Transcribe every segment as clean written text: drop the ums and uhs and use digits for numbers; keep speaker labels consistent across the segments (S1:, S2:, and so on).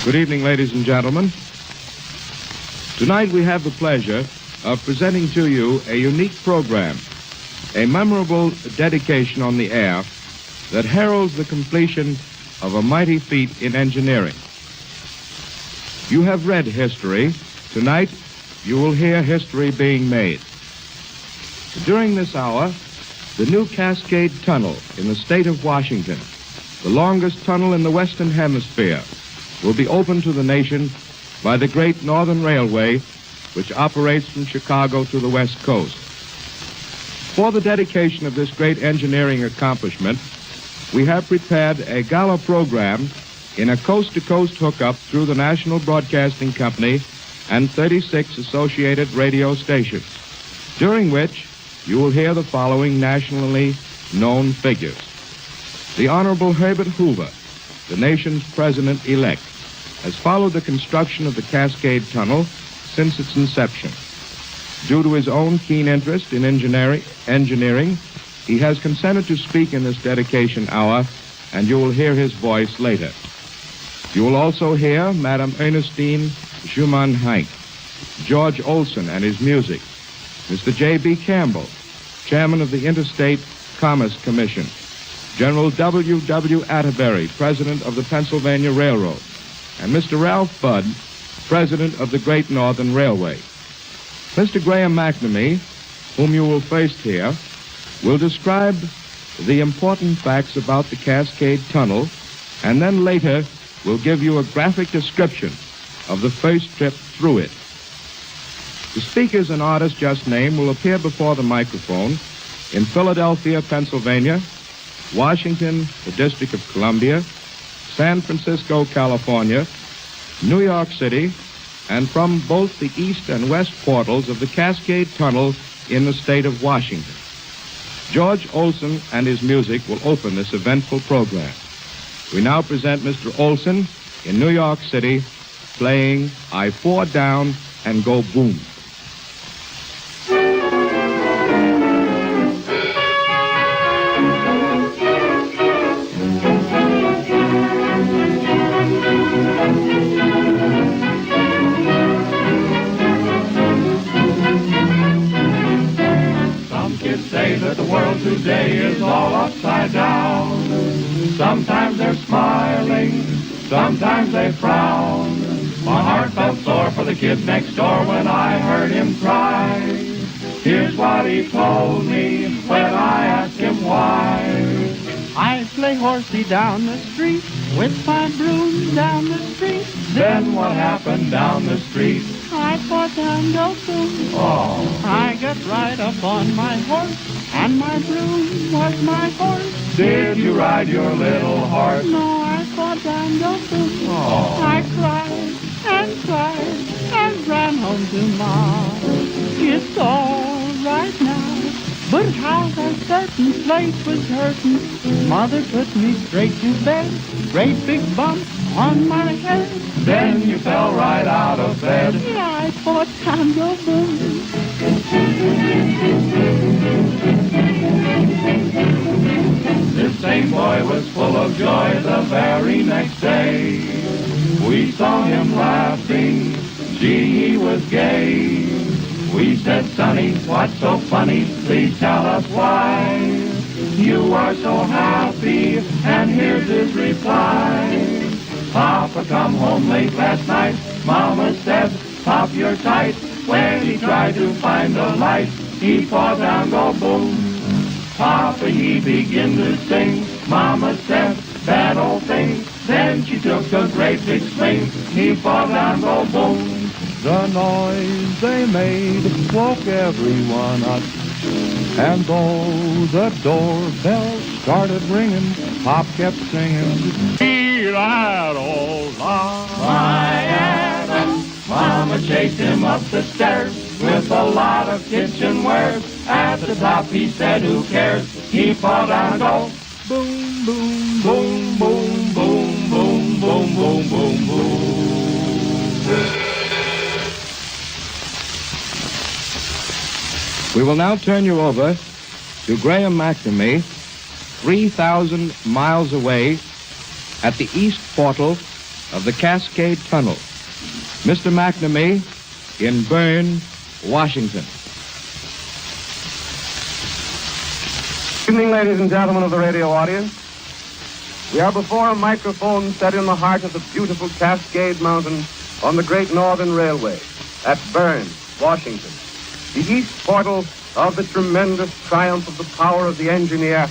S1: Good evening, ladies and gentlemen. Tonight we have the pleasure of presenting to you a unique program, a memorable dedication on the air that heralds the completion of a mighty feat in engineering. You have read history. Tonight, you will hear history being made. During this hour, the new Cascade Tunnel in the state of Washington, the longest tunnel in the Western Hemisphere, will be opened to the nation by the Great Northern Railway, which operates from Chicago to the West Coast. For the dedication of this great engineering accomplishment, we have prepared a gala program in a coast-to-coast hookup through the National Broadcasting Company and 36 associated radio stations, during which you will hear the following nationally known figures. The Honorable Herbert Hoover, the nation's president-elect, has followed the construction of the Cascade Tunnel since its inception. Due to his own keen interest in engineering, he has consented to speak in this dedication hour, and you will hear his voice later. You will also hear Madame Ernestine Schumann-Heink, George Olson and his music, Mr. J.B. Campbell, chairman of the Interstate Commerce Commission, General W.W. Atterbury, president of the Pennsylvania Railroad, and Mr. Ralph Budd, president of the Great Northern Railway. Mr. Graham McNamee, whom you will first hear, will describe the important facts about the Cascade Tunnel, and then later will give you a graphic description of the first trip through it. The speakers and artists just named will appear before the microphone in Philadelphia, Pennsylvania, Washington, the District of Columbia, San Francisco, California, New York City, and from both the east and west portals of the Cascade Tunnel in the state of Washington. George Olson and his music will open this eventful program. We now present Mr. Olson in New York City playing I Pour Down and Go Boom.
S2: Today is all upside down. Sometimes they're smiling, sometimes they frown. My heart felt sore for the kid next door when I heard him cry. Here's what he told me when I asked him why.
S3: I play horsey down the street with my broom down the street.
S2: Then what happened down the street?
S3: I fought down go boom.
S2: Oh.
S3: I got right up on my horse, and my broom was my horse.
S2: Did you ride your little horse?
S3: No, I fought down go boom.
S2: Oh.
S3: I cried and ran home to Mom. It's all right now, but how that certain place was hurting. Mother put me straight to bed, great big bump on my head.
S2: Then you fell right out of bed.
S3: Yeah, I fought down go boom.
S2: This same boy was full of joy the very next day. We saw him laughing, gee, he was gay. We said, Sonny, what's so funny? Please tell us why. You are so happy, and here's his reply. Papa come home late last night. Mama said, Pop, you're tight. When he tried to find the light, he fought down, go boom. Papa, he began to sing. Mama said, that old thing. Then she took a great big swing. He fought down, go boom.
S4: The noise they made woke everyone up, and though the doorbell started ringing, Pop kept singing, "Hear that old line."
S2: My Adam, Mama chased him up the stairs with a lot of kitchenware. At the top he said, who cares? He fought down, go boom, boom, boom, boom, boom, boom, boom, boom, boom, boom.
S1: We will now turn you over to Graham McNamee, 3,000 miles away at the east portal of the Cascade Tunnel. Mr. McNamee in Berne, Washington.
S5: Good evening, ladies and gentlemen of the radio audience. We are before a microphone set in the heart of the beautiful Cascade Mountain on the Great Northern Railway at Berne, Washington, the east portal of the tremendous triumph of the power of the engineer,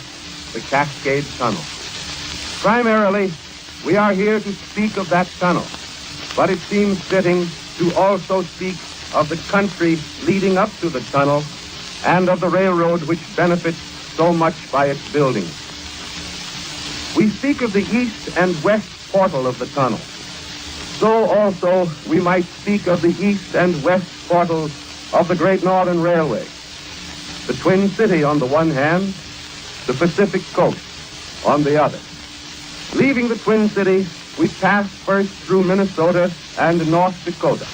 S5: the Cascade Tunnel. Primarily, we are here to speak of that tunnel, but it seems fitting to also speak of the country leading up to the tunnel and of the railroad which benefits so much by its building. We speak of the east and west portal of the tunnel. So also we might speak of the east and west portals of the Great Northern Railway. The Twin City on the one hand, the Pacific Coast on the other. Leaving the Twin City, we pass first through Minnesota and North Dakota,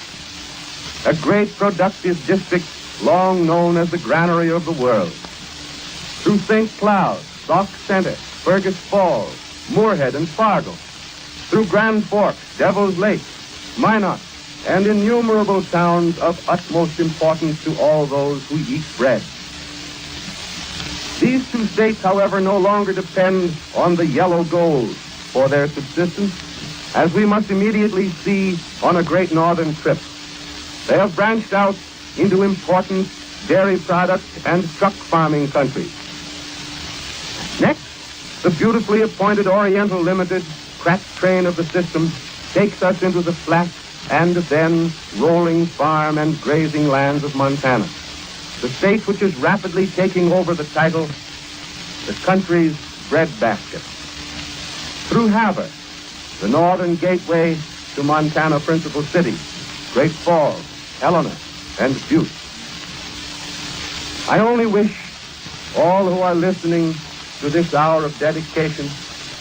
S5: a great productive district long known as the granary of the world. Through St. Cloud, Sauk Center, Fergus Falls, Moorhead, and Fargo. Through Grand Forks, Devil's Lake, Minot, and innumerable towns of utmost importance to all those who eat bread. These two states, however, no longer depend on the yellow gold for their subsistence, as we must immediately see on a Great Northern trip. They have branched out into important dairy product and truck farming countries. Next, the beautifully appointed Oriental Limited crack train of the system takes us into the flat and then rolling farm and grazing lands of Montana, the state which is rapidly taking over the title, the country's breadbasket. Through Havre, the northern gateway to Montana principal cities, Great Falls, Helena, and Butte. I only wish all who are listening to this hour of dedication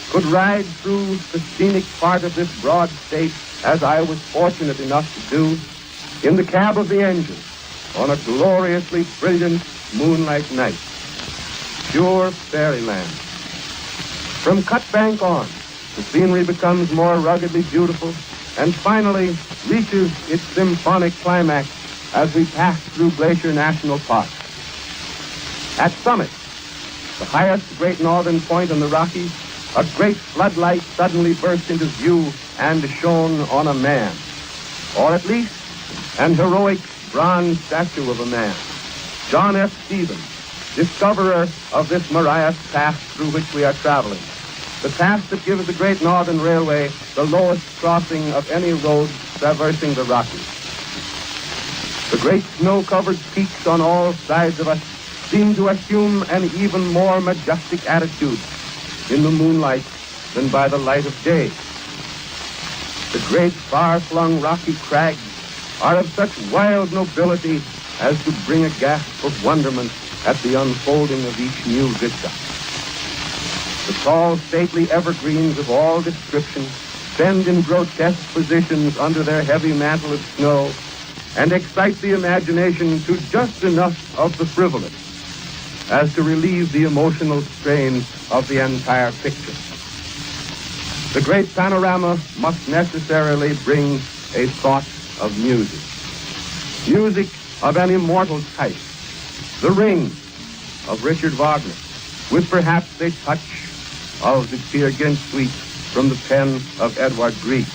S5: could ride through the scenic part of this broad state as I was fortunate enough to do in the cab of the engine on a gloriously brilliant moonlight night. Pure fairyland. From Cut Bank on, the scenery becomes more ruggedly beautiful and finally reaches its symphonic climax as we pass through Glacier National Park. At Summit, the highest Great Northern point in the Rockies, a great floodlight suddenly burst into view and shone on a man, or at least an heroic bronze statue of a man, John F. Stevens, discoverer of this Marias Pass through which we are traveling, the pass that gives the Great Northern Railway the lowest crossing of any road traversing the Rockies. The great snow-covered peaks on all sides of us seem to assume an even more majestic attitude in the moonlight than by the light of day. The great far-flung rocky crags are of such wild nobility as to bring a gasp of wonderment at the unfolding of each new vista. The tall, stately evergreens of all description bend in grotesque positions under their heavy mantle of snow and excite the imagination to just enough of the frivolous as to relieve the emotional strain of the entire picture. The great panorama must necessarily bring a thought of music. Music of an immortal type. The Ring of Richard Wagner, with perhaps a touch of the Peer Gynt Suite from the pen of Edward Grieg.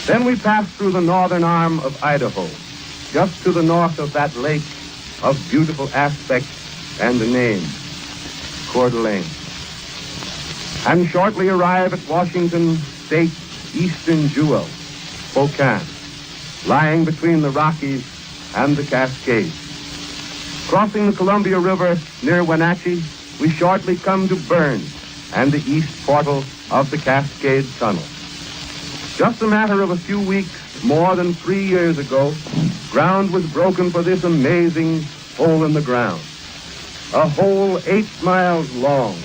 S5: Then we pass through the northern arm of Idaho, just to the north of that lake of beautiful aspect and the name, Coeur d'Alene, and shortly arrive at Washington State's eastern jewel, Spokane, lying between the Rockies and the Cascades. Crossing the Columbia River near Wenatchee, we shortly come to Berne and the east portal of the Cascade Tunnel. Just a matter of a few weeks, more than 3 years ago, ground was broken for this amazing hole in the ground. A hole 8 miles long,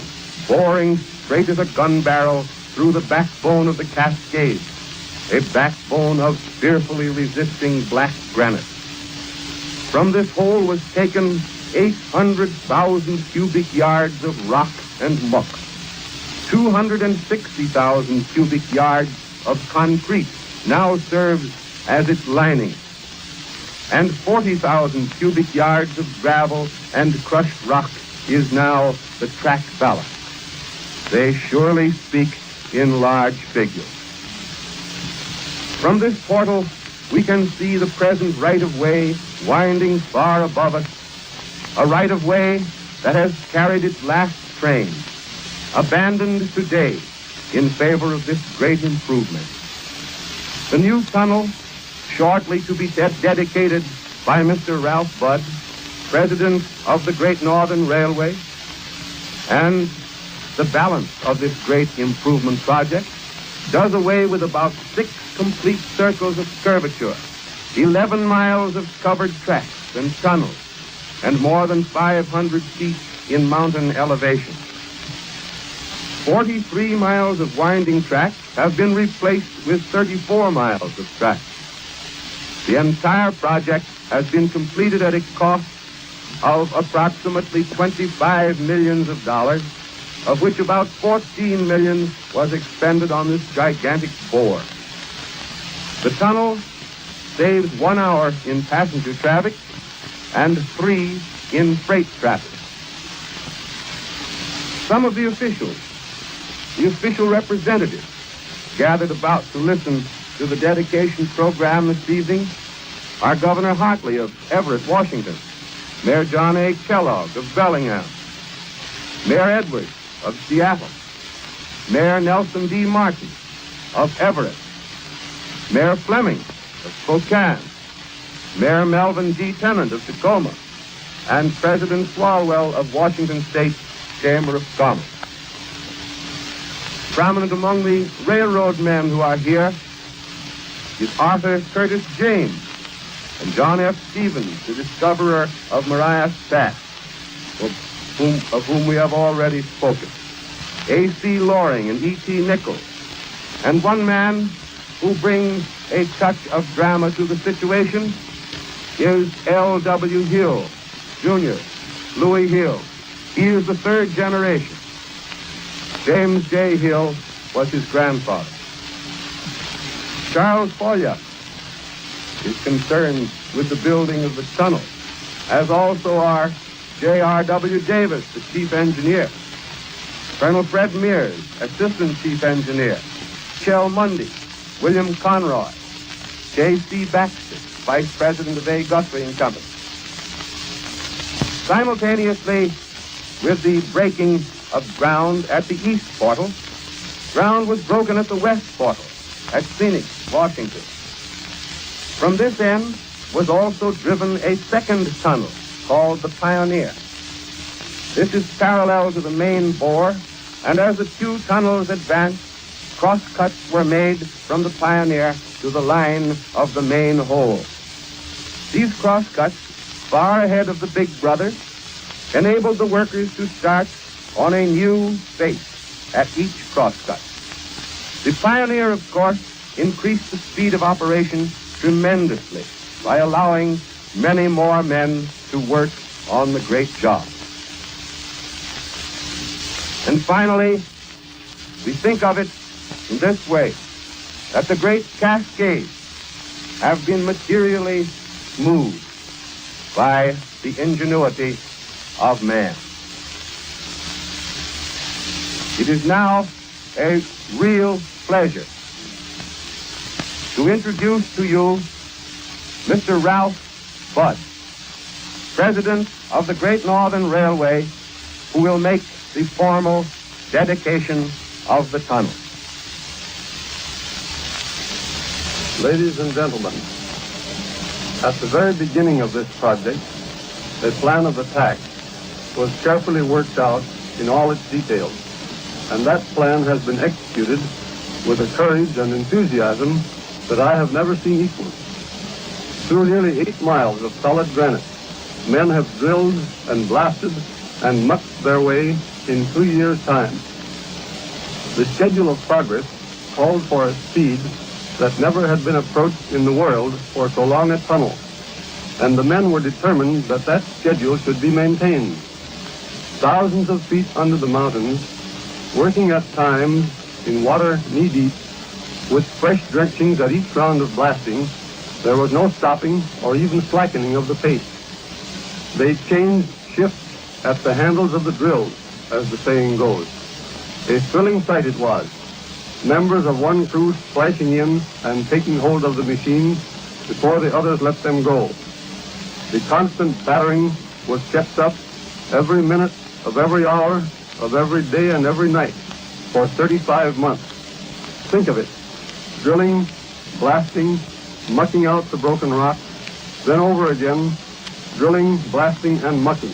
S5: boring straight as a gun barrel through the backbone of the Cascades, a backbone of fearfully resisting black granite. From this hole was taken 800,000 cubic yards of rock and muck, 260,000 cubic yards of concrete now serves as its lining, and 40,000 cubic yards of gravel and crushed rock is now the track ballast. They surely speak in large figures. From this portal, we can see the present right-of-way winding far above us, a right-of-way that has carried its last train, abandoned today in favor of this great improvement. The new tunnel, shortly to be dedicated by Mr. Ralph Budd, President of the Great Northern Railway, and the balance of this great improvement project does away with about 6 complete circles of curvature, 11 miles of covered tracks and tunnels, and more than 500 feet in mountain elevation. 43 miles of winding track have been replaced with 34 miles of track. The entire project has been completed at a cost of approximately $25 million, of which about $14 million was expended on this gigantic bore. The tunnel saves 1 hour in passenger traffic and 3 in freight traffic. Some of the official representatives gathered about to listen to the dedication program this evening are Governor Hartley of Everett, Washington, Mayor John A. Kellogg of Bellingham, Mayor Edwards of Seattle, Mayor Nelson D. Martin of Everett, Mayor Fleming of Spokane, Mayor Melvin G. Tennant of Tacoma, and President Swalwell of Washington State Chamber of Commerce. Prominent among the railroad men who are here is Arthur Curtis James and John F. Stevens, the discoverer of Marias Pass, of whom we have already spoken, A.C. Loring and E.T. Nichols, and one man who brings a touch of drama to the situation is L.W. Hill, Jr., Louis Hill. He is the 3rd generation. James J. Hill was his grandfather. Charles Folliot is concerned with the building of the tunnel, as also are J.R.W. Davis, the chief engineer, Colonel Fred Mears, assistant chief engineer, Shell Mundy, William Conroy, J.C. Baxter, vice president of A. Guthrie and Company. Simultaneously with the breaking of ground at the east portal, ground was broken at the west portal at Phoenix, Washington. From this end was also driven a second tunnel called the Pioneer. This is parallel to the main bore, and as the 2 tunnels advanced, cross-cuts were made from the Pioneer to the line of the main hole. These cross-cuts, far ahead of the big brothers, enabled the workers to start on a new face at each crosscut. The Pioneer, of course, increased the speed of operation tremendously by allowing many more men to work on the great job. And finally, we think of it in this way, that the great Cascades have been materially moved by the ingenuity of man. It is now a real pleasure to introduce to you Mr. Ralph Budd, President of the Great Northern Railway, who will make the formal dedication of the tunnel.
S6: Ladies and gentlemen, at the very beginning of this project, a plan of attack was carefully worked out in all its details, and that plan has been executed with a courage and enthusiasm that I have never seen equaled. Through nearly 8 miles of solid granite, men have drilled and blasted and mucked their way in 2 years' time. The schedule of progress called for a speed that never had been approached in the world for so long a tunnel, and the men were determined that that schedule should be maintained. Thousands of feet under the mountains, working at times in water knee-deep, With fresh drenchings at each round of blasting, there was no stopping or even slackening of the pace. They changed shifts at the handles of the drills, as the saying goes. A thrilling sight it was. Members of one crew splashing in and taking hold of the machines before the others let them go. The constant battering was kept up every minute of every hour of every day and every night for 35 months. Think of it. Drilling, blasting, mucking out the broken rock, then over again, drilling, blasting, and mucking.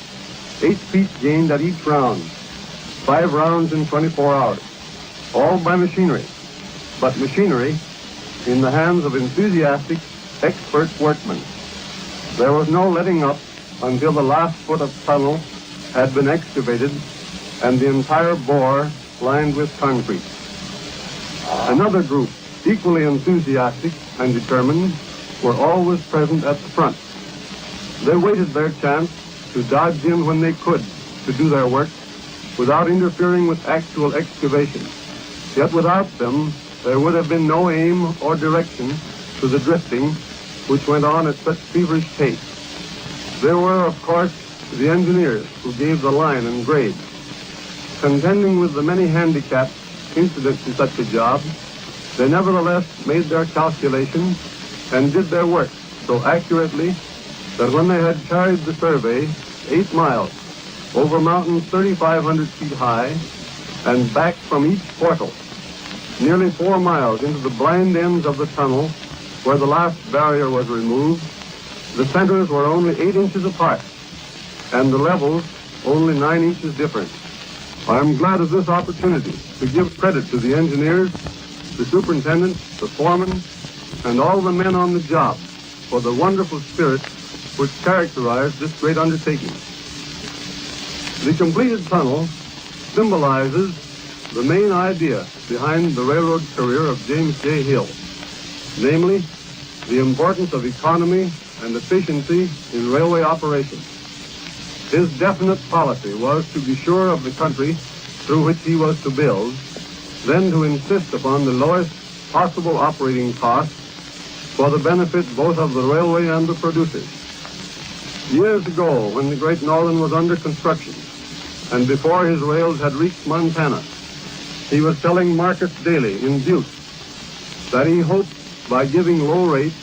S6: 8 feet gained at each round. 5 rounds in 24 hours. All by machinery. But machinery in the hands of enthusiastic, expert workmen. There was no letting up until the last foot of tunnel had been excavated and the entire bore lined with concrete. Another group, equally enthusiastic and determined, were always present at the front. They waited their chance to dodge in when they could to do their work without interfering with actual excavation. Yet without them, there would have been no aim or direction to the drifting which went on at such feverish pace. There were, of course, the engineers who gave the line and grade. Contending with the many handicaps incident to such a job, they nevertheless made their calculations and did their work so accurately that when they had carried the survey 8 miles over mountains 3,500 feet high and back from each portal, nearly 4 miles into the blind ends of the tunnel where the last barrier was removed, the centers were only 8 inches apart and the levels only 9 inches different. I am glad of this opportunity to give credit to the engineers, the superintendent, the foreman, and all the men on the job for the wonderful spirit which characterized this great undertaking. The completed tunnel symbolizes the main idea behind the railroad career of James J. Hill, namely, the importance of economy and efficiency in railway operations. His definite policy was to be sure of the country through which he was to build, then to insist upon the lowest possible operating costs for the benefit both of the railway and the producers. Years ago, when the Great Northern was under construction, and before his rails had reached Montana, he was telling Marcus Daly in Butte that he hoped by giving low rates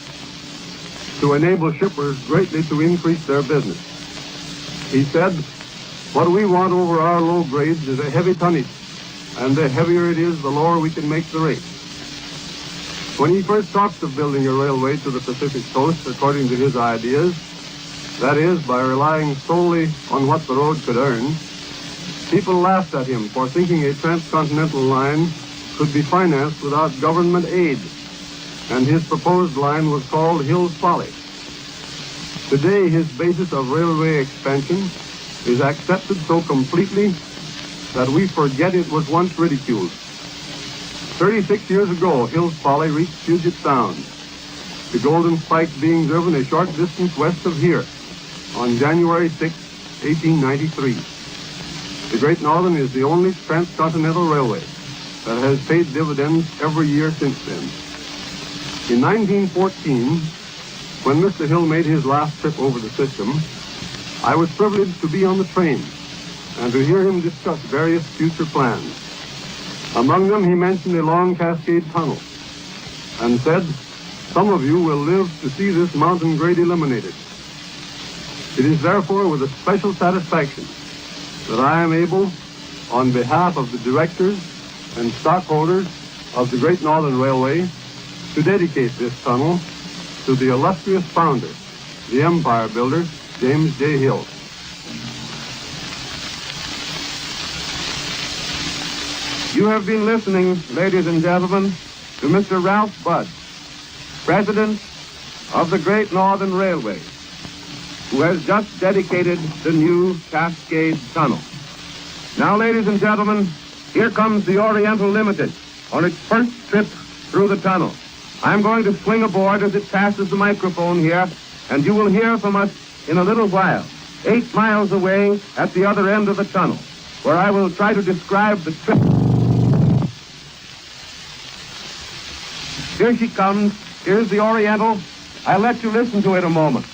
S6: to enable shippers greatly to increase their business. He said, what we want over our low grades is a heavy tonnage, and the heavier it is, the lower we can make the rate. When he first talked of building a railway to the Pacific coast according to his ideas, that is, by relying solely on what the road could earn, people laughed at him for thinking a transcontinental line could be financed without government aid, and his proposed line was called Hill's Folly. Today, his basis of railway expansion is accepted so completely that we forget it was once ridiculed. 36 years ago, Hill's Folly reached Puget Sound, the Golden Spike being driven a short distance west of here on January 6, 1893. The Great Northern is the only transcontinental railway that has paid dividends every year since then. In 1914, when Mr. Hill made his last trip over the system, I was privileged to be on the train and to hear him discuss various future plans. Among them, he mentioned a long Cascade Tunnel and said, some of you will live to see this mountain grade eliminated. It is therefore with a special satisfaction that I am able, on behalf of the directors and stockholders of the Great Northern Railway, to dedicate this tunnel to the illustrious founder, the empire builder, James J. Hill.
S5: You have been listening, ladies and gentlemen, to Mr. Ralph Budd, President of the Great Northern Railway, who has just dedicated the new Cascade Tunnel. Now, ladies and gentlemen, here comes the Oriental Limited on its first trip through the tunnel. I'm going to swing aboard as it passes the microphone here, and you will hear from us in a little while, 8 miles away at the other end of the tunnel, where I will try to describe the trip. Here she comes. Here's the Oriental. I'll let you listen to it a moment.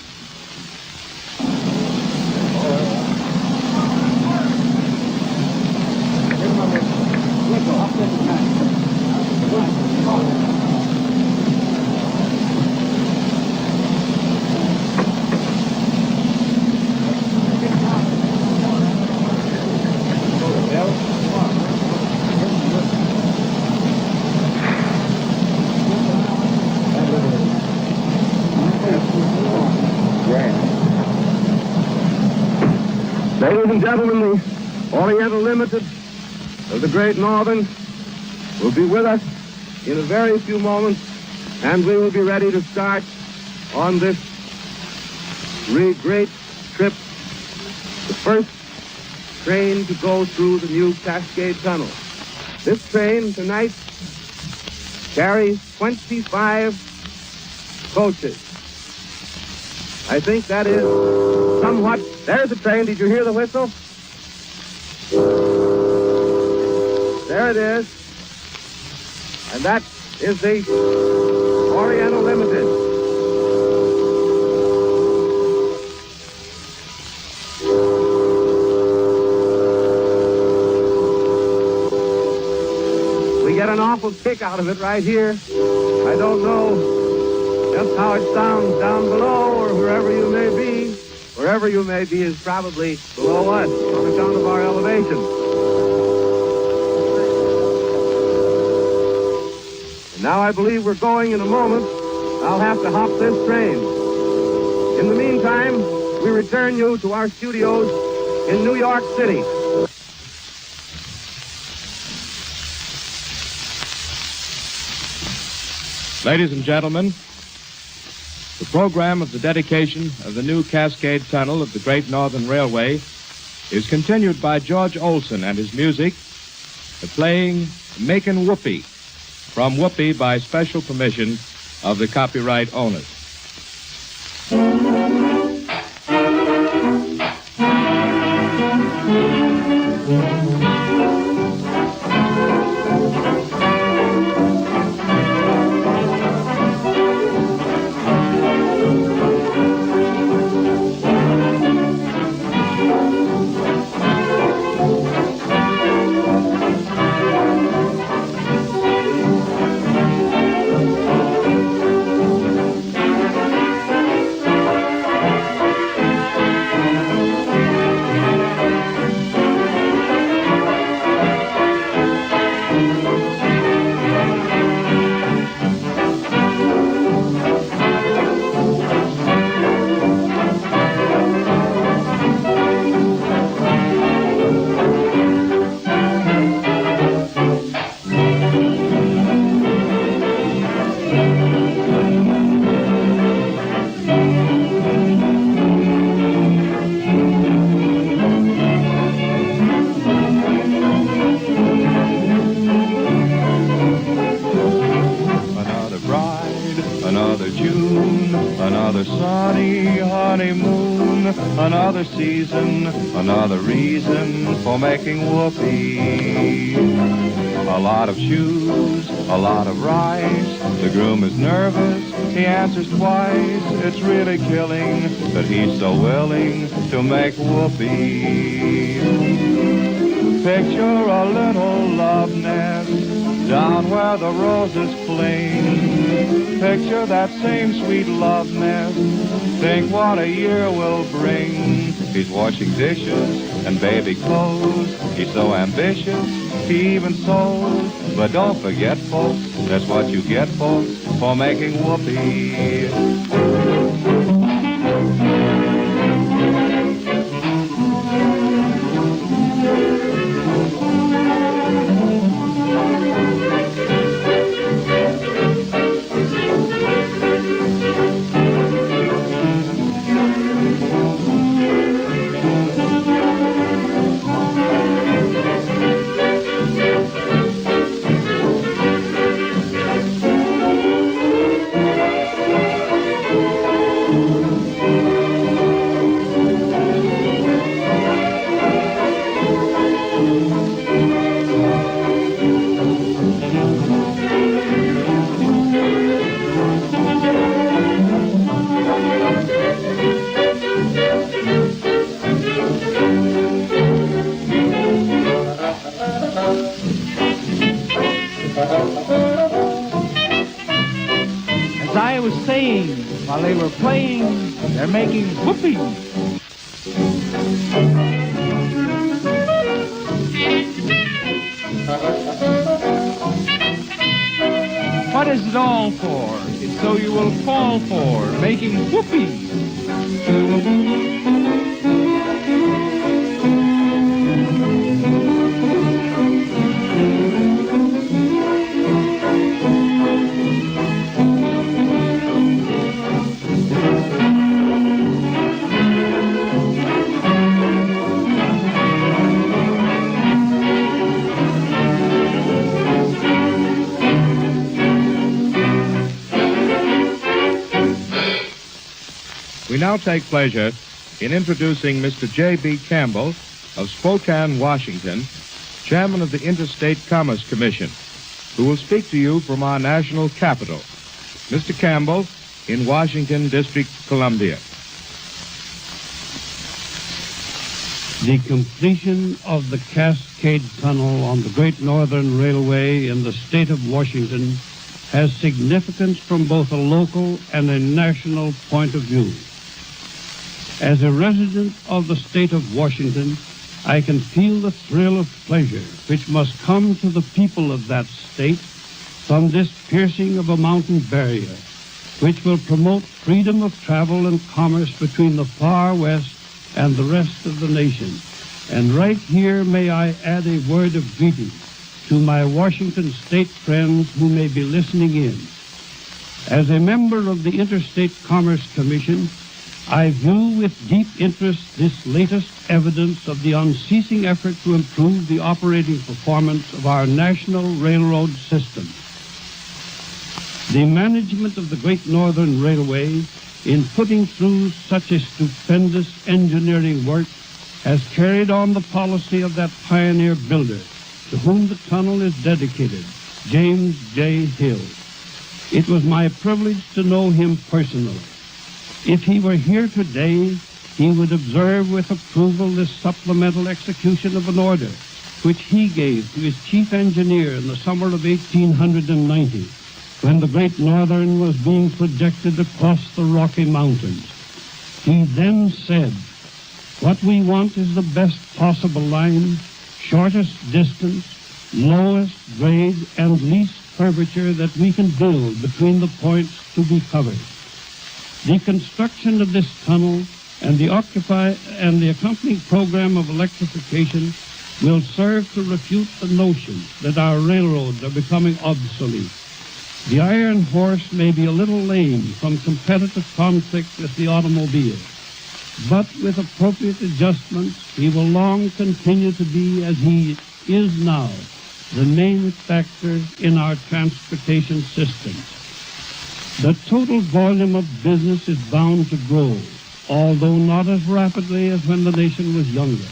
S5: Ladies and gentlemen, the Oriental Limited of the Great Northern will be with us in a very few moments, and we will be ready to start on this great trip, the first train to go through the new Cascade Tunnel. This train tonight carries 25 coaches. I think that is somewhat... There's the train. Did you hear the whistle? There it is. And that is the Oriental Limited. We get an awful kick out of it right here. I don't know just how it sounds down below or wherever you may be. Wherever you may be is probably below us on account of our elevation. And now I believe we're going in a moment. I'll have to hop this train. In the meantime, we return you to our studios in New York City.
S1: Ladies and gentlemen, the program of the dedication of the new Cascade Tunnel of the Great Northern Railway is continued by George Olson and his music, playing Makin' Whoopee, from Whoopee by special permission of the copyright owners.
S4: Another sunny honeymoon, another season, another reason for making whoopee. A lot of shoes, a lot of rice, the groom is nervous, he answers twice. It's really killing that he's so willing to make whoopee. Picture a little love nest down where the roses fling. Picture that same sweet love nest. Think what a year will bring. He's washing dishes and baby clothes. He's so ambitious, he even sews. But don't forget, folks, that's what you get, folks, for making whoopee.
S3: As I was saying, while they were playing, they're making whoopee. What is it all for? It's so you will fall for, making whoopee.
S1: We now take pleasure in introducing Mr. J.B. Campbell of Spokane, Washington, Chairman of the Interstate Commerce Commission, who will speak to you from our national capital. Mr. Campbell in Washington, District of Columbia.
S7: The completion of the Cascade Tunnel on the Great Northern Railway in the state of Washington has significance from both a local and a national point of view. As a resident of the state of Washington, I can feel the thrill of pleasure which must come to the people of that state from this piercing of a mountain barrier, which will promote freedom of travel and commerce between the far west and the rest of the nation. And right here may I add a word of greeting to my Washington state friends who may be listening in. As a member of the Interstate Commerce Commission, I view with deep interest this latest evidence of the unceasing effort to improve the operating performance of our national railroad system. The management of the Great Northern Railway in putting through such a stupendous engineering work has carried on the policy of that pioneer builder to whom the tunnel is dedicated, James J. Hill. It was my privilege to know him personally. If he were here today, he would observe with approval this supplemental execution of an order which he gave to his chief engineer in the summer of 1890, when the Great Northern was being projected across the Rocky Mountains. He then said, "What we want is the best possible line, shortest distance, lowest grade, and least curvature that we can build between the points to be covered." The construction of this tunnel and the accompanying program of electrification will serve to refute the notion that our railroads are becoming obsolete. The iron horse may be a little lame from competitive conflict with the automobile, but with appropriate adjustments, he will long continue to be, as he is now, the main factor in our transportation system. The total volume of business is bound to grow, although not as rapidly as when the nation was younger.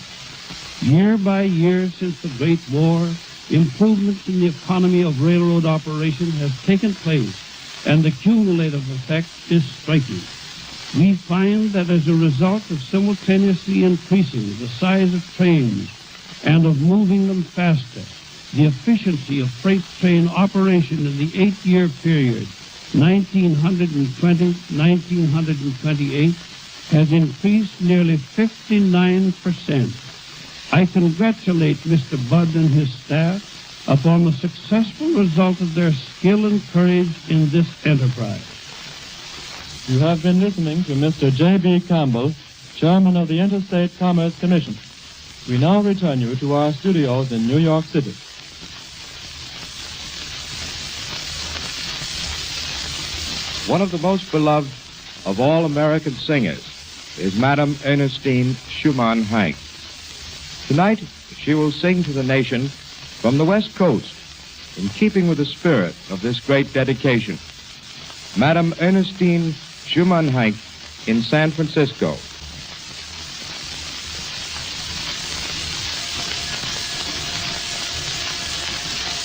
S7: Year by year since the Great War, improvements in the economy of railroad operation has taken place, and the cumulative effect is striking. We find that as a result of simultaneously increasing the size of trains and of moving them faster, the efficiency of freight train operation in the 8-year period 1920-1928 has increased nearly 59%. I congratulate Mr. Budd and his staff upon the successful result of their skill and courage in this enterprise.
S8: You have been listening to Mr. J.B. Campbell, Chairman of the Interstate Commerce Commission. We now return you to our studios in New York City.
S1: One of the most beloved of all American singers is Madame Ernestine Schumann Hank. Tonight, she will sing to the nation from the West Coast, in keeping with the spirit of this great dedication. Madame Ernestine Schumann Hank in San Francisco.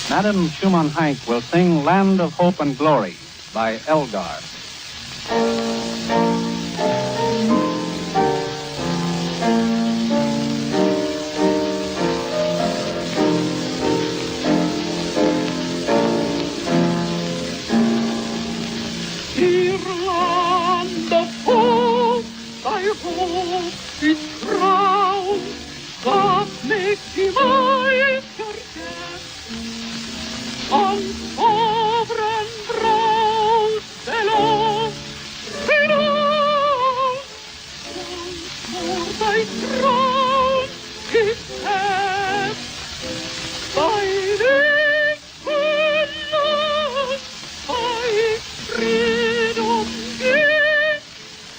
S9: Madame Schumann Hank will sing Land of Hope and Glory by Elgar.
S3: hope is crowned, God makes him eyes forget. On sovereign brows below, below, for thy throne is set. By this goodness, by freedom gave,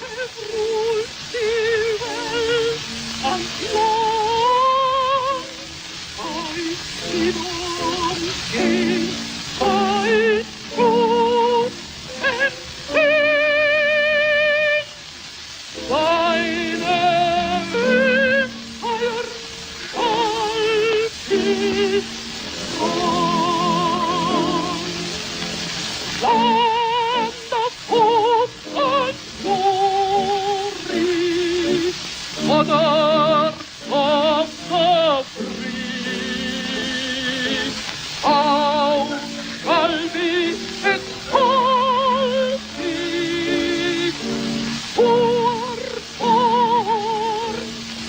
S3: have ruled thee well and long. By freedom gave, by truth and peace, thine empire shall be strong. Land of hope and glory, mother of the free, how shall we extol thee, who are born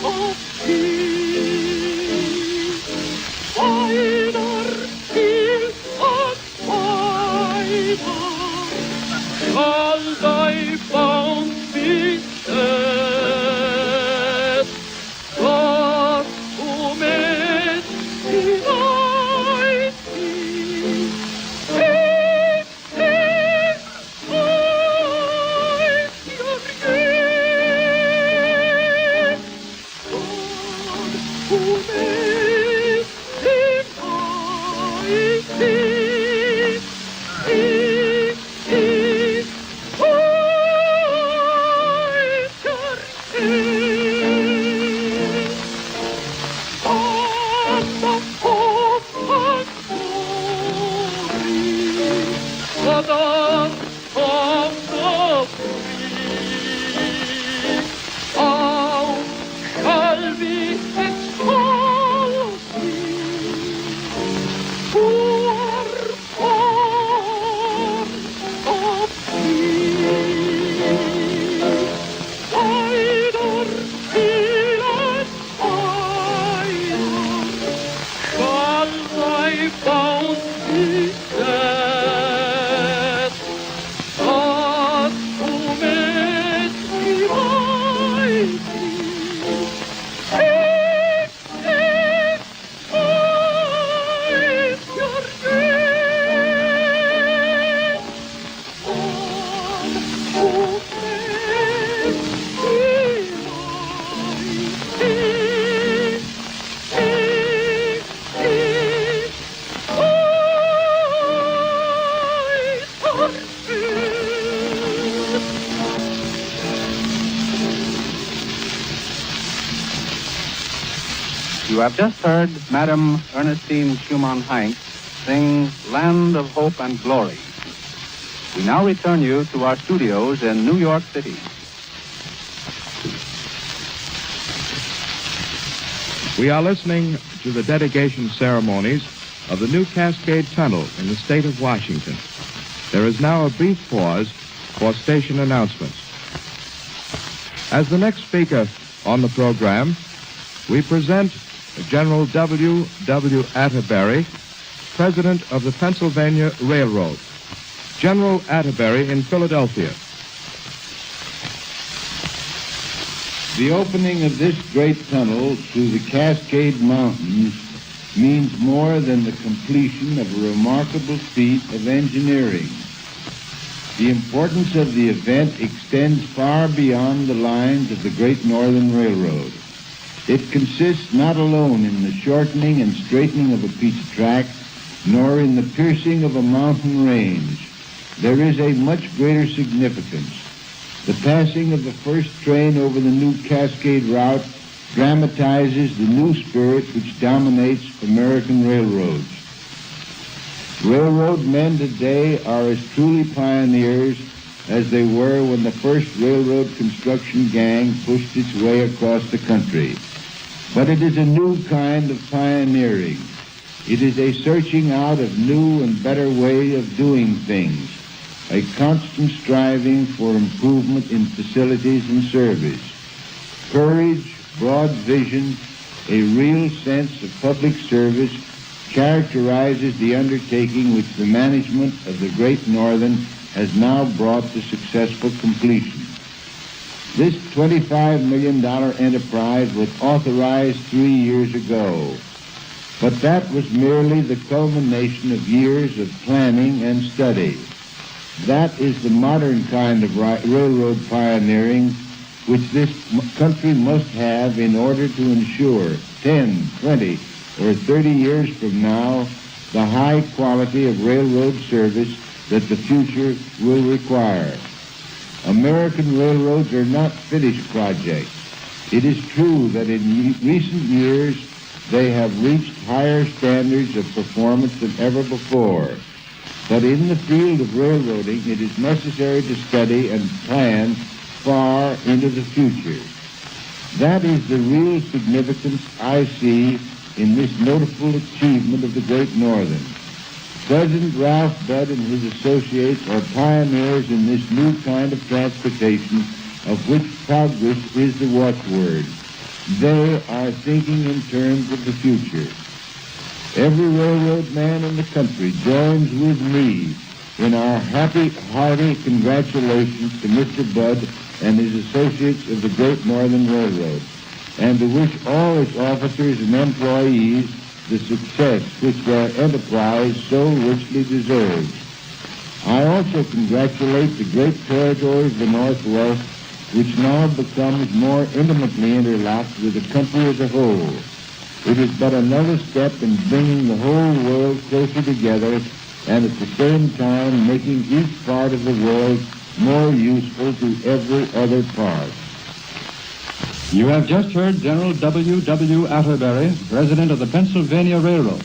S3: of peace? Wider field and wider shall thy bounds be set. God who made thee mighty, is your gift. God who made thee mighty, is your gift. And the hope and glory, mother of the free, how shall we extol thee, who are born of peace? Wider field and wider shall thy bounds be set. God who made thee mighty, is your gift. God who made thee mighty,
S9: You have just heard Madame Ernestine Schumann-Heink sing Land of Hope and Glory. We now return you to our studios in New York City.
S1: We are listening to the dedication ceremonies of the new Cascade Tunnel in the state of Washington. There is now a brief pause for station announcements. As the next speaker on the program, we present General W. W. Atterbury, President of the Pennsylvania Railroad. General Atterbury in Philadelphia.
S10: The opening of this great tunnel through the Cascade Mountains means more than the completion of a remarkable feat of engineering. The importance of the event extends far beyond the lines of the Great Northern Railroad. It consists not alone in the shortening and straightening of a piece of track, nor in the piercing of a mountain range. There is a much greater significance. The passing of the first train over the new Cascade route dramatizes the new spirit which dominates American railroads. Railroad men today are as truly pioneers as they were when the first railroad construction gang pushed its way across the country. But it is a new kind of pioneering. It is a searching out of new and better way of doing things, a constant striving for improvement in facilities and service. Courage, broad vision, a real sense of public service characterizes the undertaking which the management of the Great Northern has now brought to successful completion. This $25 million enterprise was authorized 3 years ago, but that was merely the culmination of years of planning and study. That is the modern kind of railroad pioneering which this country must have in order to ensure 10, 20, or 30 years from now the high quality of railroad service that the future will require. American railroads are not finished projects. It is true that in recent years they have reached higher standards of performance than ever before. But in the field of railroading, it is necessary to study and plan far into the future. That is the real significance I see in this notable achievement of the Great Northern. President Ralph Budd and his associates are pioneers in this new kind of transportation of which progress is the watchword. They are thinking in terms of the future. Every railroad man in the country joins with me in our happy, hearty congratulations to Mr. Budd and his associates of the Great Northern Railroad, and to wish all its officers and employees the success which their enterprise so richly deserves. I also congratulate the great territory of the Northwest, which now becomes more intimately interlocked with the country as a whole. It is but another step in bringing the whole world closer together and at the same time making each part of the world more useful to every other part.
S9: You have just heard General W. W. Atterbury, President of the Pennsylvania Railroad.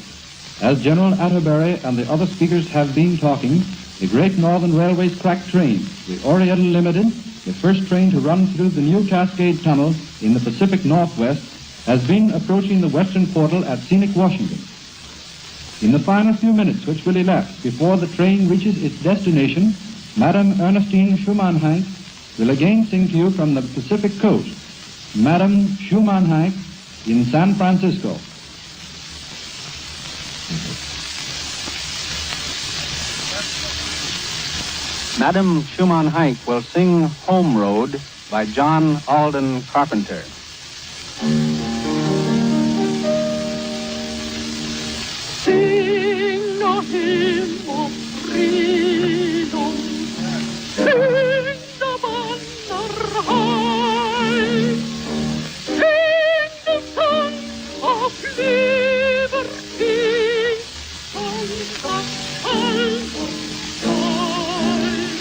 S9: As General Atterbury and the other speakers have been talking, the Great Northern Railway's crack train, the Oriental Limited, the first train to run through the new Cascade Tunnel in the Pacific Northwest, has been approaching the western portal at scenic Washington. In the final few minutes which will be left before the train reaches its destination, Madame Ernestine Schumann-Heink will again sing to you from the Pacific coast, Madame Schumann-Heink in San Francisco. Madame Schumann-Heink will sing Home Road by John Alden Carpenter.
S3: Sing no hymn of freedom, sing the banner high, sing the song of liberty on the Albert side.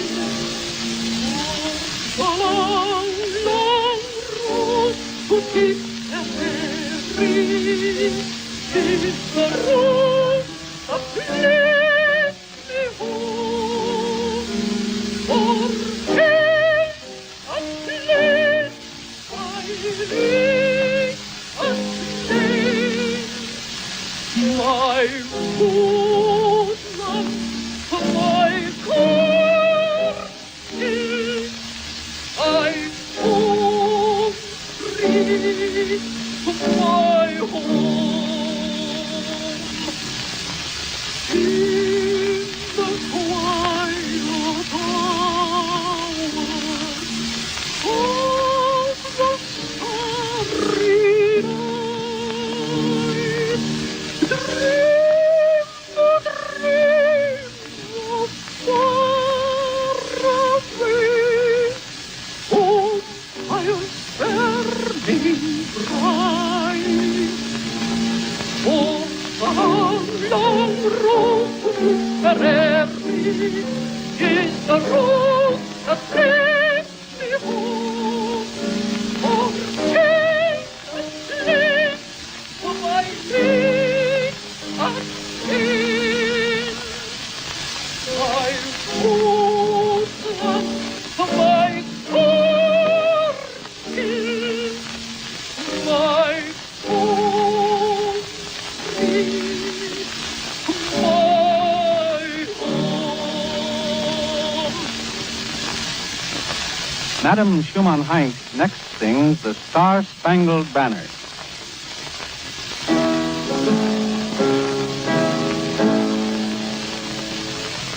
S3: The long, long road to keep the free is the road of let me home. For pain and pain I live and live. My bosom, my core is I home free, my home.
S11: Madame Schumann-Heink next sings the Star-Spangled Banner.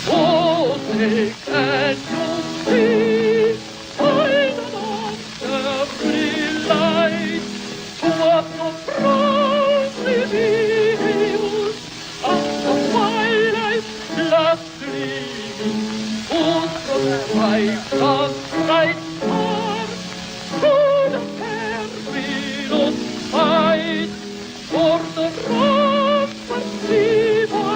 S3: Oh, take and you'll see, island of every light, what the proudly views of the twilight's last gleaming, whose from their lives of bright star, through the perilous fight, for the rock and river,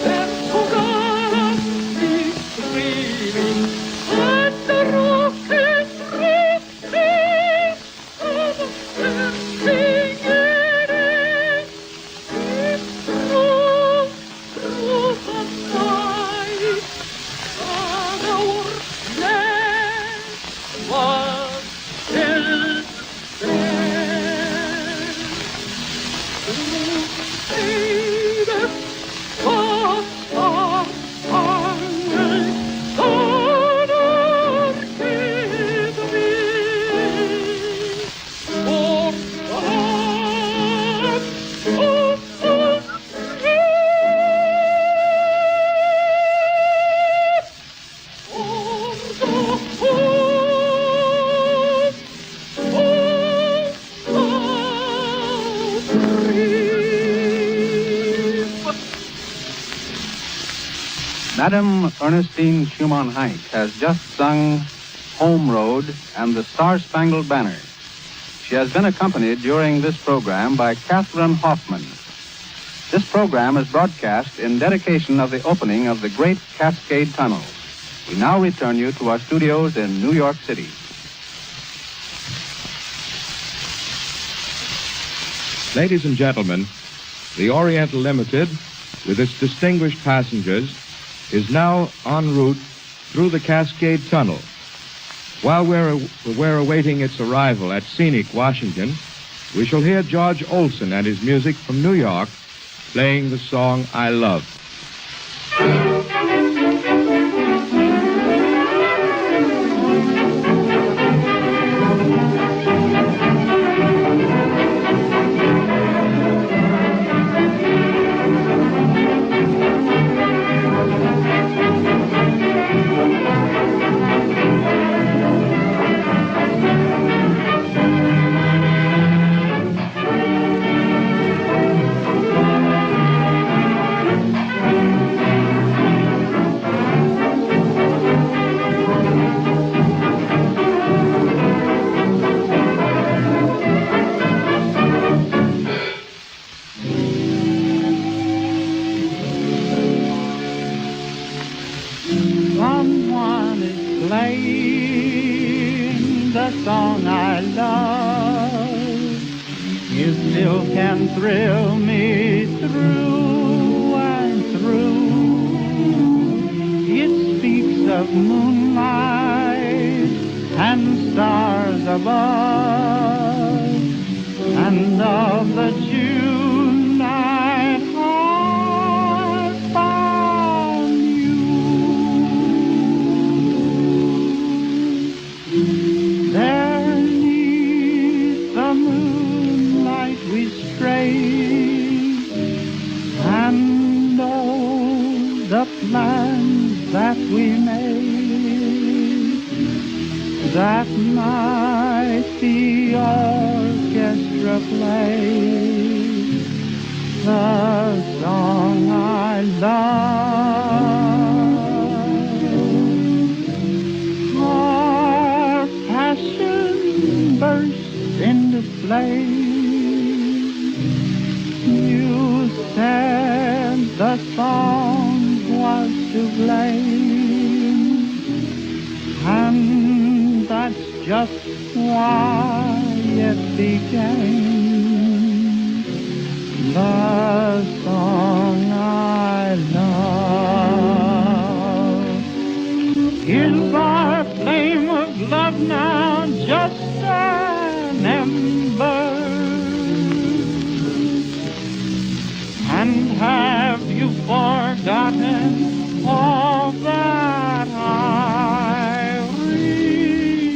S3: their gallantly streaming, and the rocket rockets of their singing, it's through the night, and our land was still there. Baby,
S11: Madame Ernestine Schumann-Heink has just sung Home Road and the Star-Spangled Banner. She has been accompanied during this program by Catherine Hoffman. This program is broadcast in dedication of the opening of the Great Cascade Tunnel. We now return you to our studios in New York City.
S1: Ladies and gentlemen, the Oriental Limited, with its distinguished passengers, is now en route through the Cascade Tunnel. While we're awaiting its arrival at scenic Washington, we shall hear George Olsen and his music from New York playing the song I Love.
S3: Someone is playing the song I love. You still can thrill me through and through. It speaks of moonlight and stars above, and of the June I have found you. There neath the moonlight we stray, and oh, the plans that we made, that night the orchestra played the song I love. Our passion burst into flame. You said the song was to blame, and that's just why it became the song I love. Is our flame of love now just an ember? And have you forgotten all that I remember?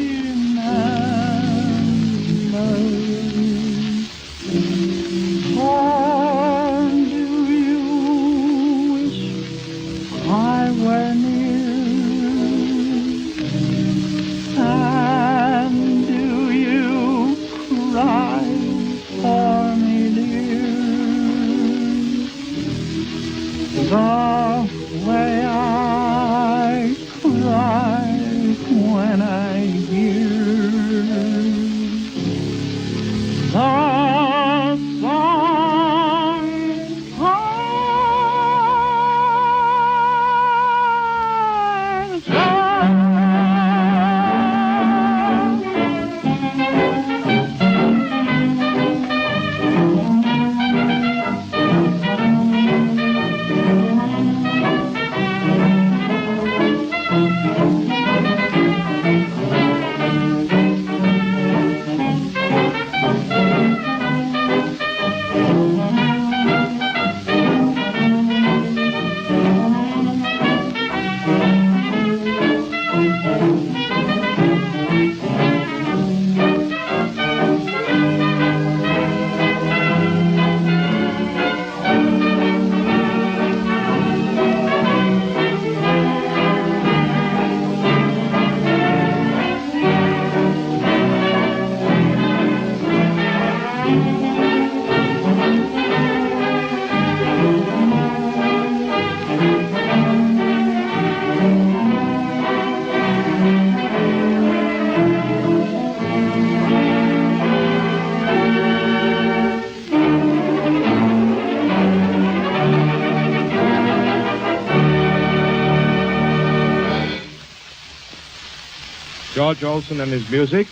S1: George Olson and his music.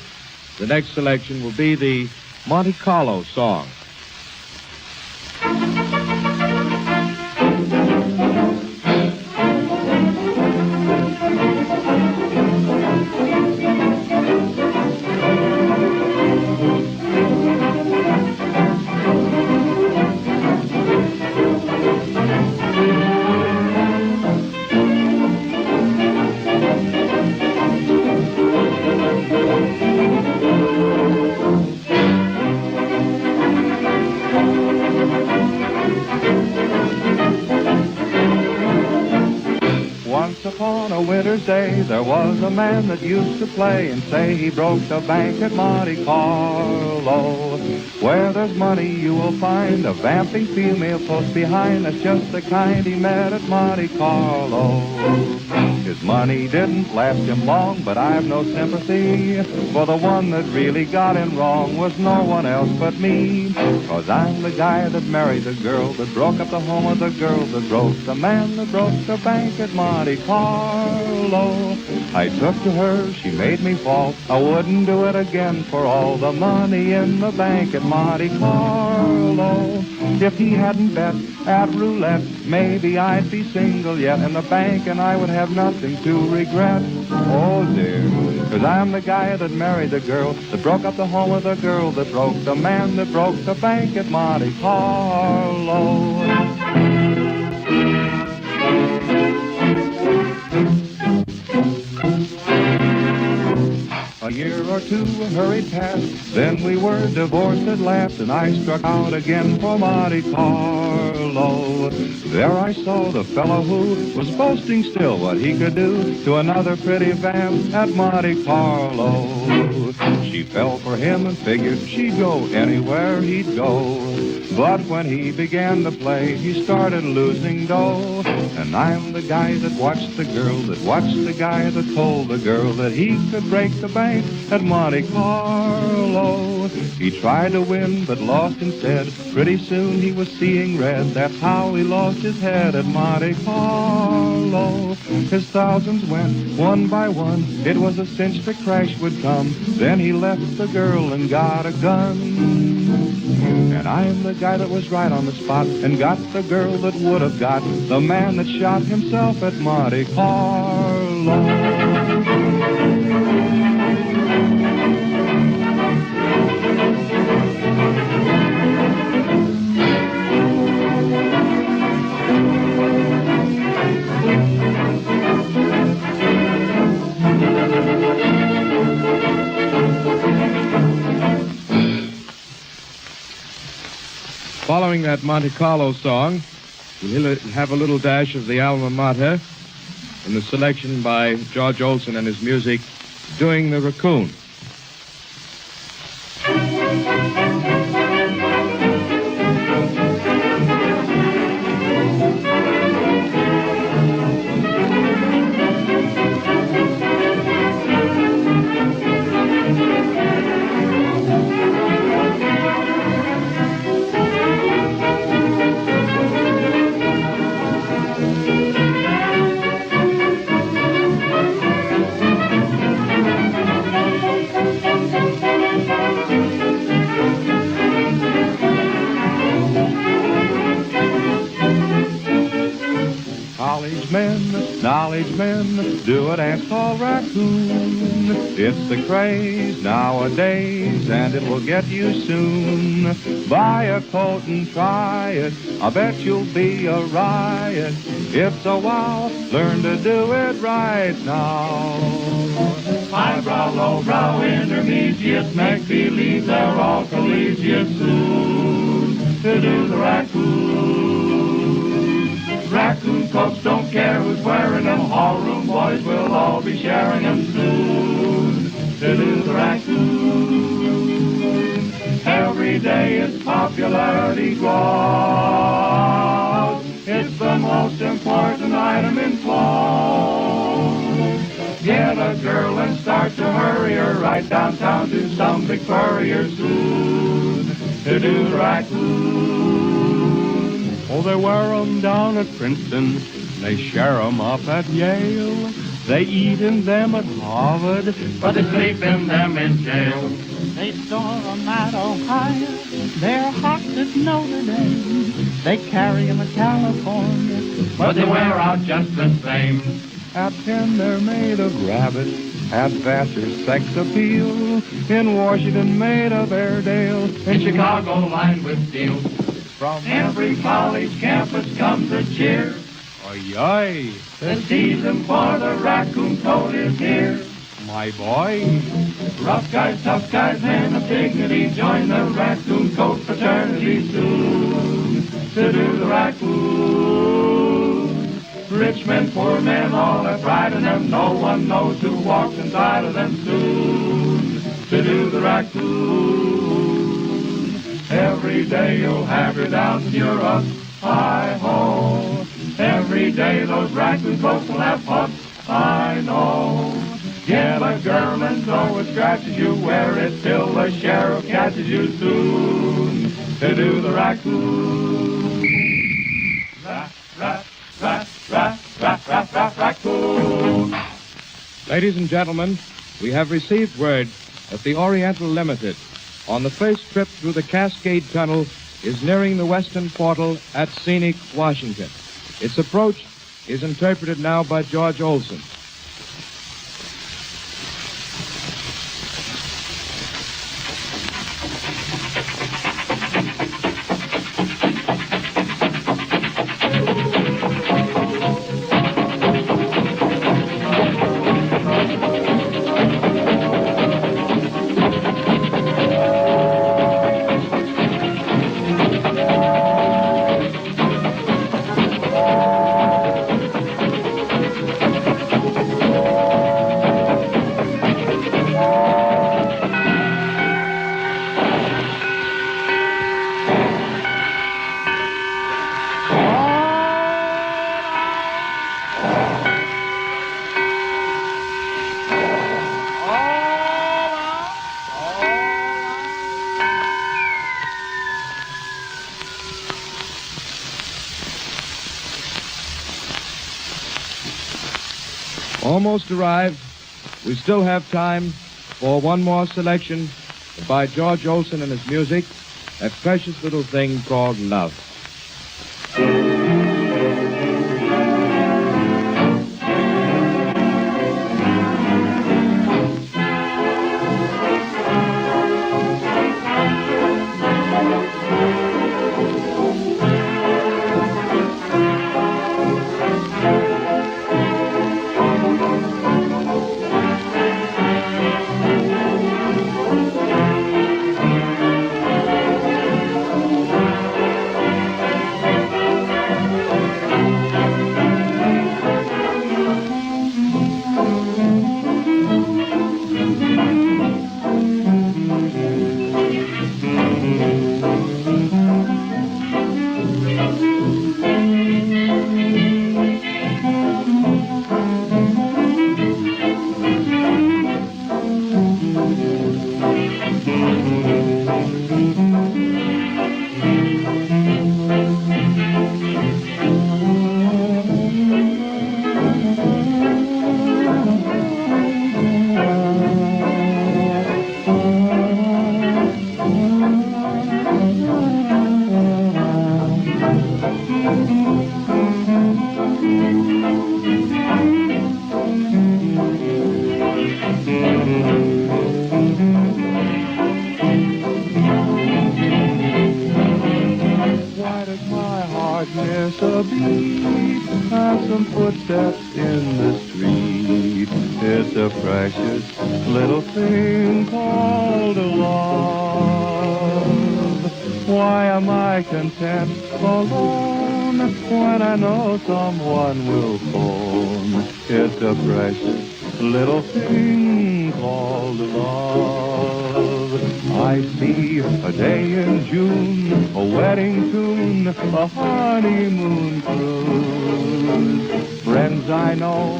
S1: The next selection will be the Monte Carlo song.
S4: Once upon a winter's day, there was a man that used to play and say he broke the bank at Monte Carlo. Where there's money, you will find a vamping female close behind. That's just the kind he met at Monte Carlo. His money didn't last him long, but I've no sympathy, for the one that really got him wrong was no one else but me. 'Cause I'm the guy that married the girl that broke up the home of the girl that broke the man that broke the bank at Monte Carlo. I took to her, she made me fall. I wouldn't do it again for all the money in the bank at Monte Carlo. If he hadn't bet at roulette, maybe I'd be single yet in the bank, and I would have nothing to regret. Oh dear, 'cause I'm the guy that married the girl that broke up the home of the girl that broke the man that broke the bank at Monte Carlo. A year or two hurried past, then we were divorced at last, and I struck out again for Monte Carlo. There I saw the fellow who was boasting still what he could do to another pretty vamp at Monte Carlo. She fell for him and figured she'd go anywhere he'd go. But when he began to play, he started losing dough. And I'm the guy that watched the girl, that watched the guy that told the girl that he could break the bank at Monte Carlo. He tried to win, but lost instead. Pretty soon he was seeing red. That's how he lost his head at Monte Carlo. His thousands went one by one. It was a cinch the crash would come. Then he left the girl and got a gun. And I'm the guy that was right on the spot and got the girl that would have got the man that shot himself at Monte Carlo.
S1: Following that Monte Carlo song, we'll have a little dash of the alma mater in the selection by George Olson and his music, Doing the Raccoon. Knowledge men do a dance called raccoon. It's the craze nowadays, and it will get you soon. Buy a coat and try it. I bet you'll be a riot. It's a wow, learn to do it right now.
S2: lowbrow intermediate make-believe they're all collegiate soon to do the raccoon. Raccoon coats don't care who's wearing them, hall-room boys will all be sharing them soon to do the raccoon. Every day its popularity grows. It's the most important item in clothes. Get a girl and start to hurry her right downtown to some big furrier soon to do the raccoon.
S4: Oh, they wear 'em down at Princeton. They share 'em up at Yale. They eat in them at Harvard,
S2: but they sleep in them in jail.
S3: They store 'em at Ohio. They're hot at Notre Dame. They carry 'em at California,
S2: but they wear out just the same.
S4: At Penn they're made of rabbit. At Vassar's sex appeal. In Washington made of Airedale.
S2: In Chicago lined with steel.
S4: From
S2: every college campus comes a cheer.
S4: Aye,
S2: The season for the raccoon coat is here.
S4: my boy.
S2: Rough guys, tough guys, men of dignity join the raccoon coat fraternity soon to do the raccoon. Rich men, poor men, all have pride in them. No one knows who walks inside of them soon to do the raccoon. Every day you'll have your downs and your ups, hi-ho. Every day those raccoon coats will have pups, I know. Get a girl and though it scratches you, wear it till the sheriff catches you soon to do the raccoon. Raccoon.
S1: Ladies and gentlemen, we have received word that the Oriental Limited, on the first trip through the Cascade Tunnel, is nearing the western portal at scenic Washington. Its approach is interpreted now by George Olson. Almost arrived. We still have time for one more selection by George Olson and his music, a precious little thing called love.
S4: miss a beat and some footsteps in the street. It's a precious little thing called love. Why am I content alone when I know someone will phone? It's a precious little thing called love. I see a day in June, a wedding tune, a honeymoon cruise. Friends I know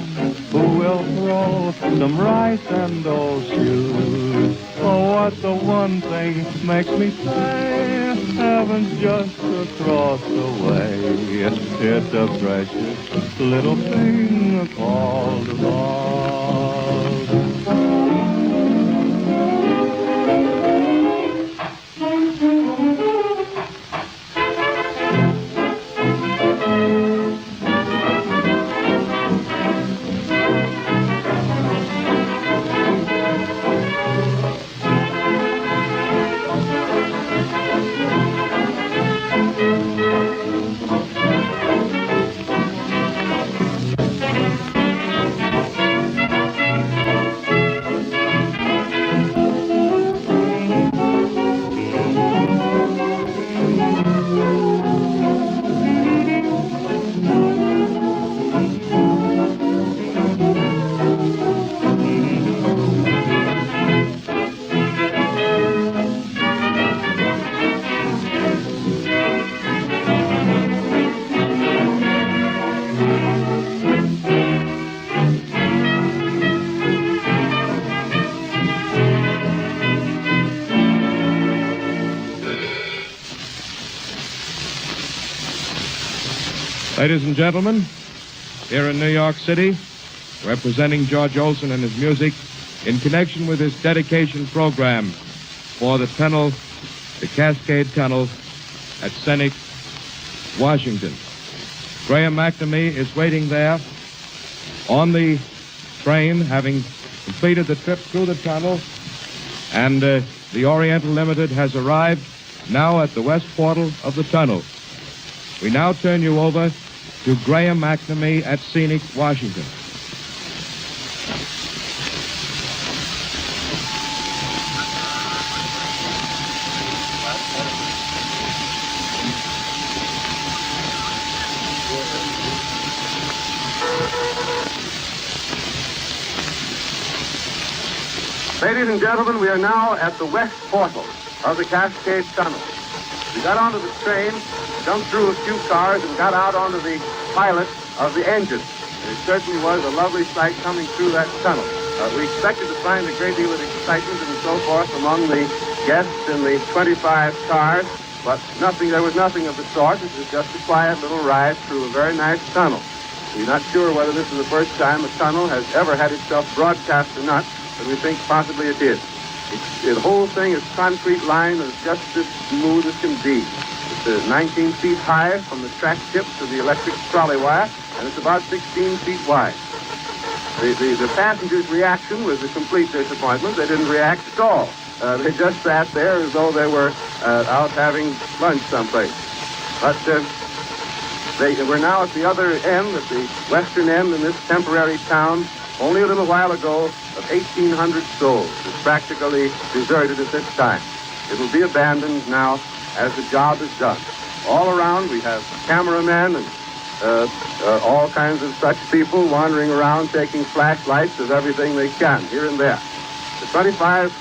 S4: who will throw some rice and old shoes. Oh, what the one thing makes me say, heaven's just across the way. It's a precious little thing called love.
S1: Ladies and gentlemen, here in New York City, representing George Olson and his music in connection with his dedication program for the tunnel, the Cascade Tunnel at Scenic, Washington. Graham McNamee is waiting there on the train, having completed the trip through the tunnel, and the Oriental Limited has arrived now at the west portal of the tunnel. We now turn you over to Graham McNamee at Scenic, Washington.
S5: Ladies and gentlemen, we are now at the west portal of the Cascade Tunnel. We got onto the train, jumped through a few cars, and got out onto the pilot of the engine. It certainly was a lovely sight coming through that tunnel. We expected to find a great deal of excitement and so forth among the guests in the 25 cars, but there was nothing of the sort. It was just a quiet little ride through a very nice tunnel. We're not sure whether this is the first time a tunnel has ever had itself broadcast or not, but we think possibly it is. The whole thing is concrete line and it's just as smooth as can be. It's 19 feet high from the track tip to the electric trolley wire, and it's about 16 feet wide. The passengers' reaction was a complete disappointment. They didn't react at all. They just sat there as though they were out having lunch someplace. But we're now at the other end, at the western end in this temporary town. Only a little while ago, of 1,800 souls. It's practically deserted at this time. It will be abandoned now as the job is done. All around, we have cameramen and all kinds of such people wandering around taking flashlights of everything they can, here and there. The 25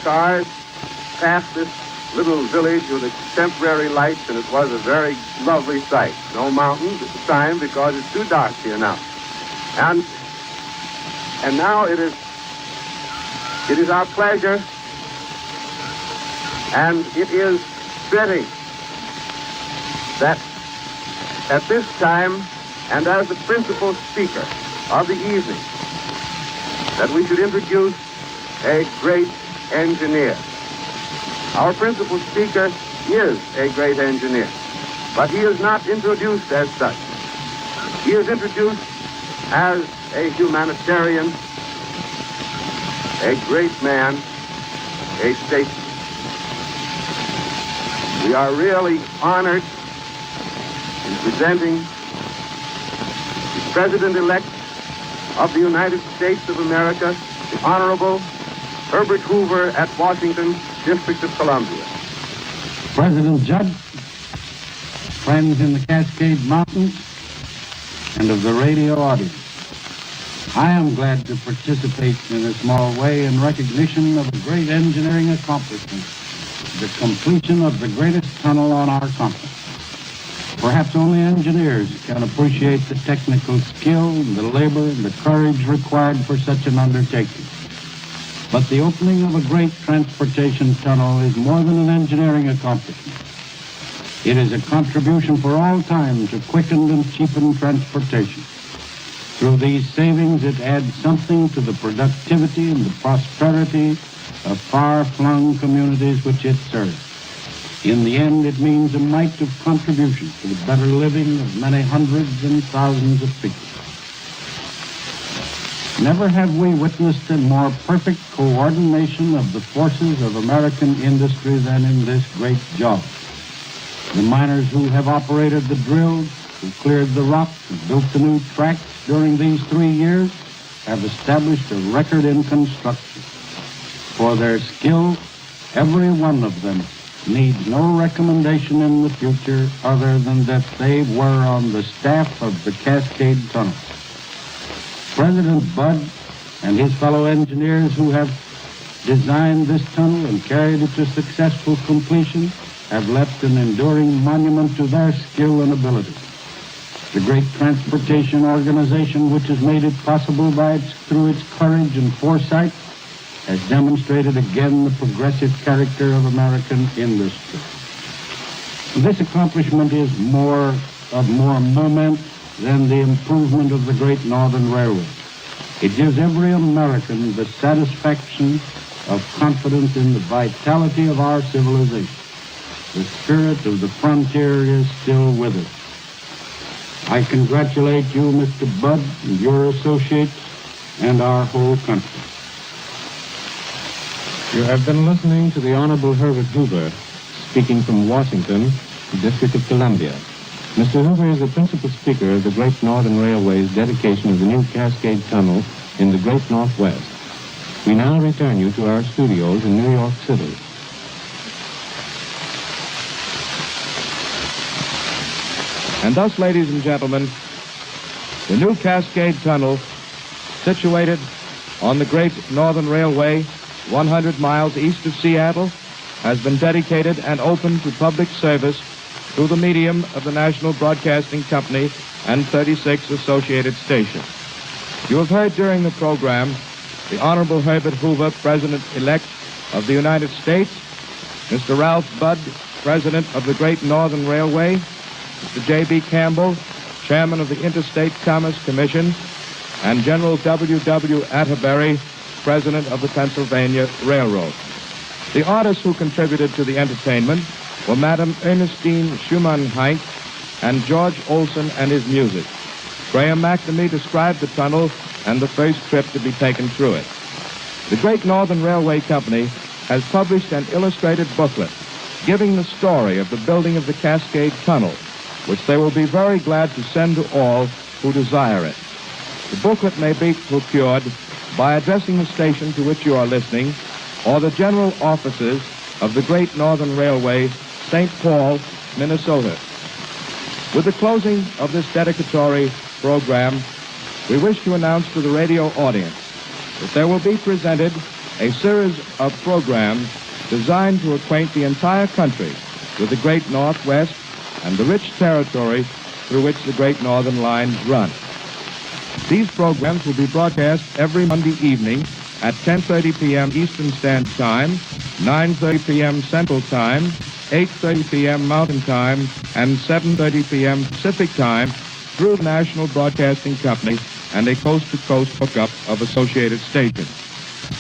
S5: cars passed this little village with its temporary lights, and it was a very lovely sight. No mountains at the time because it's too dark here now. And now it is our pleasure, and it is fitting that at this time, and as the principal speaker of the evening, that we should introduce a great engineer. Our principal speaker is a great engineer, but he is not introduced as such. He is introduced as a humanitarian, a great man, a statesman. We are really honored in presenting the President-elect of the United States of America, the Honorable Herbert Hoover at Washington, District of Columbia.
S7: President Judd, friends in the Cascade Mountains, and of the radio audience. I am glad to participate in a small way in recognition of a great engineering accomplishment, the completion of the greatest tunnel on our continent. Perhaps only engineers can appreciate the technical skill, the labor, and the courage required for such an undertaking. But the opening of a great transportation tunnel is more than an engineering accomplishment. It is a contribution for all time to quicken and cheapen transportation. Through these savings, it adds something to the productivity and the prosperity of far-flung communities which it serves. In the end, it means a mite of contribution to the better living of many hundreds and thousands of people. Never have we witnessed a more perfect coordination of the forces of American industry than in this great job. The miners who have operated the drills, who cleared the rock and built the new tracks during these 3 years, have established a record in construction. For their skill, every one of them needs no recommendation in the future other than that they were on the staff of the Cascade Tunnel. President Budd and his fellow engineers who have designed this tunnel and carried it to successful completion have left an enduring monument to their skill and ability. The great transportation organization which has made it possible through its courage and foresight has demonstrated again the progressive character of American industry. This accomplishment is of more moment than the improvement of the Great Northern Railway. It gives every American the satisfaction of confidence in the vitality of our civilization. The spirit of the frontier is still with us. I congratulate you, Mr. Budd, and your associates, and our whole country.
S1: You have been listening to the Honorable Herbert Hoover, speaking from Washington, District of Columbia. Mr. Hoover is the principal speaker of the Great Northern Railway's dedication of the new Cascade Tunnel in the Great Northwest. We now return you to our studios in New York City. And thus, ladies and gentlemen, the new Cascade Tunnel, situated on the Great Northern Railway, 100 miles east of Seattle, has been dedicated and opened to public service through the medium of the National Broadcasting Company and 36 associated stations. You have heard during the program the Honorable Herbert Hoover, President-elect of the United States, Mr. Ralph Budd, President of the Great Northern Railway, Mr. J.B. Campbell, Chairman of the Interstate Commerce Commission, and General W.W. Atterbury, President of the Pennsylvania Railroad. The artists who contributed to the entertainment were Madam Ernestine Schumann-Heink and George Olson and his music. Graham McNamee described the tunnel and the first trip to be taken through it. The Great Northern Railway Company has published an illustrated booklet giving the story of the building of the Cascade Tunnel, which they will be very glad to send to all who desire it. The booklet may be procured by addressing the station to which you are listening or the general offices of the Great Northern Railway, St. Paul, Minnesota. With the closing of this dedicatory program, we wish to announce to the radio audience that there will be presented a series of programs designed to acquaint the entire country with the Great Northwest and the rich territory through which the Great Northern lines run. These programs will be broadcast every Monday evening at 10:30 p.m. Eastern Standard Time, 9:30 p.m. Central Time, 8:30 p.m. Mountain Time, and 7:30 p.m. Pacific Time through the National Broadcasting Company and a coast-to-coast hookup of associated stations.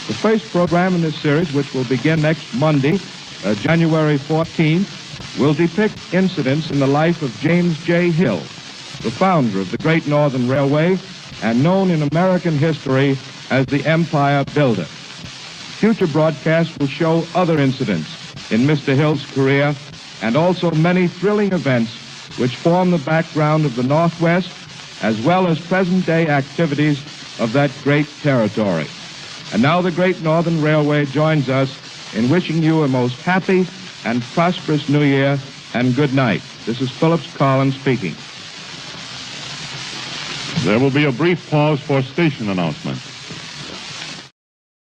S1: The first program in this series, which will begin next Monday, January 14th, will depict incidents in the life of James J. Hill, the founder of the Great Northern Railway and known in American history as the Empire Builder. Future broadcasts will show other incidents in Mr. Hill's career and also many thrilling events which form the background of the Northwest as well as present-day activities of that great territory. And now the Great Northern Railway joins us in wishing you a most happy and prosperous New Year and good night. This is Phillips Collins speaking.
S12: There will be a brief pause for station announcements.